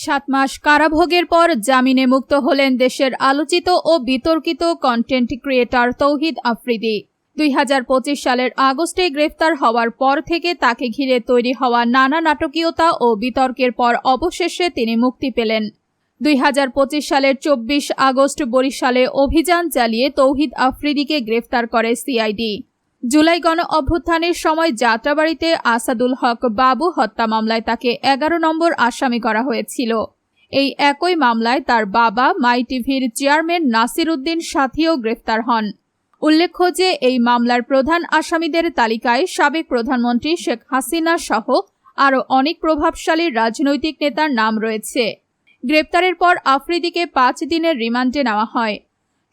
7 মাস কারাভোগের পর জামিনে মুক্ত হলেন দেশের আলোচিত ও বিতর্কিত কন্টেন্ট ক্রিয়েটর তৌহিদ আফ্রিদি। 2025 সালের আগস্টে গ্রেফতার হওয়ার পর থেকে তাকে ঘিরে তৈরি হওয়া নানা নাটকীয়তা ও বিতর্কের পর অবশেষে তিনি মুক্তি পেলেন। 2025 সালের 24 আগস্ট বরিশালে অভিযান চালিয়ে তৌহিদ আফ্রিদিকে গ্রেফতার করে সিআইডি। জুলাই গণ অভ্যুত্থানের সময় যাত্রাবাড়িতে আসাদুল হক বাবু হত্যা মামলায় তাকে 11 নম্বর আসামি করা হয়েছিল। এই একই মামলায় তার বাবা মাই টিভির চেয়ারম্যান নাসির উদ্দিন সাথীও গ্রেফতার হন। উল্লেখ্য যে এই মামলার প্রধান আসামিদের তালিকায় সাবেক প্রধানমন্ত্রী শেখ হাসিনা সহ আরও অনেক প্রভাবশালী রাজনৈতিক নেতার নাম রয়েছে। গ্রেপ্তারের পর আফ্রিদিকে 5 দিনের রিমান্ডে নেওয়া হয়।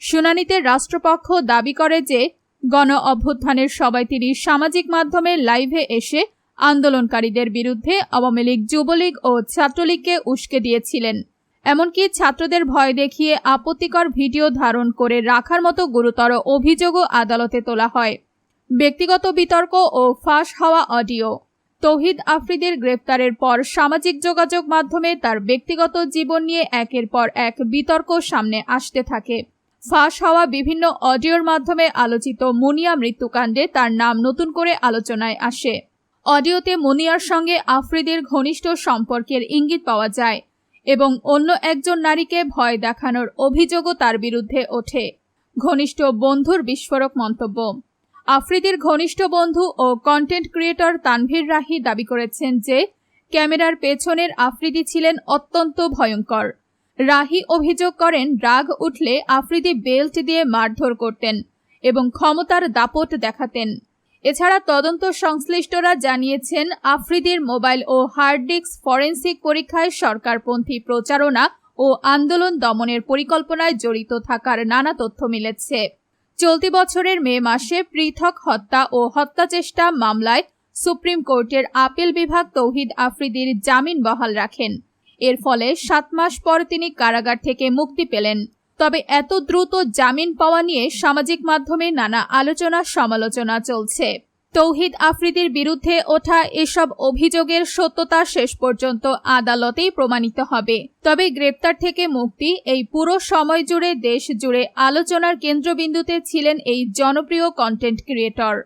শুনানিতে রাষ্ট্রপক্ষ দাবি করে যে গণ অভ্যুত্থানের সময় তিনি সামাজিক মাধ্যমে লাইভে এসে আন্দোলনকারীদের বিরুদ্ধে আওয়ামী লীগ, যুবলীগ ও ছাত্রলীগকে উস্কে দিয়েছিলেন। এমনকি ছাত্রদের ভয় দেখিয়ে আপত্তিকর ভিডিও ধারণ করে রাখার মতো গুরুতর অভিযোগও আদালতে তোলা হয়। ব্যক্তিগত বিতর্ক ও ফাঁস হওয়া অডিও। তৌহিদ আফ্রিদির গ্রেপ্তারের পর সামাজিক যোগাযোগ মাধ্যমে তার ব্যক্তিগত জীবন নিয়ে একের পর এক বিতর্ক সামনে আসতে থাকে। ফাঁস হওয়া বিভিন্ন অডিওর মাধ্যমে আলোচিত মুনিয়া মৃত্যুকাণ্ডে তার নাম নতুন করে আলোচনায় আসে। অডিওতে মুনিয়ার সঙ্গে আফ্রিদির ঘনিষ্ঠ সম্পর্কের ইঙ্গিত পাওয়া যায় এবং অন্য একজন নারীকে ভয় দেখানোর অভিযোগও তার বিরুদ্ধে ওঠে। ঘনিষ্ঠ বন্ধুর বিস্ফোরক মন্তব্য। আফ্রিদির ঘনিষ্ঠ বন্ধু ও কন্টেন্ট ক্রিয়েটর তানভীর রাহি দাবি করেছেন যে ক্যামেরার পেছনের আফ্রিদি ছিলেন অত্যন্ত ভয়ঙ্কর। রাহি অভিযোগ করেন রাগ উঠলে আফ্রিদি বেল্ট দিয়ে মারধর করতেন এবং ক্ষমতার দাপট দেখাতেন। এছাড়া তদন্ত সংশ্লিষ্টরা জানিয়েছেন আফ্রিদির মোবাইল ও হার্ড ডিস্ক ফরেনসিক পরীক্ষায় সরকারপন্থী প্রচারণা ও আন্দোলন দমনের পরিকল্পনায় জড়িত থাকার নানা তথ্য মিলেছে। চলতি বছরের মে মাসে পৃথক হত্যা ও হত্যাচেষ্টা মামলায় সুপ্রিম কোর্টের আপিল বিভাগ তৌহিদ আফ্রিদির জামিন বহাল রাখেন। এর ফলে 7 মাস পর তিনি কারাগার থেকে মুক্তি পেলেন। তবে এত দ্রুত জামিন পাওয়া নিয়ে সামাজিক মাধ্যমে নানা আলোচনা সমালোচনা চলছে। তৌহিদ আফ্রিদির বিরুদ্ধে ওঠা এসব অভিযোগের সত্যতা শেষ পর্যন্ত আদালতেই প্রমাণিত হবে। তবে গ্রেপ্তার থেকে মুক্তি এই পুরো সময় জুড়ে দেশ জুড়ে আলোচনার কেন্দ্রবিন্দুতে ছিলেন এই জনপ্রিয় কন্টেন্ট ক্রিয়েটর।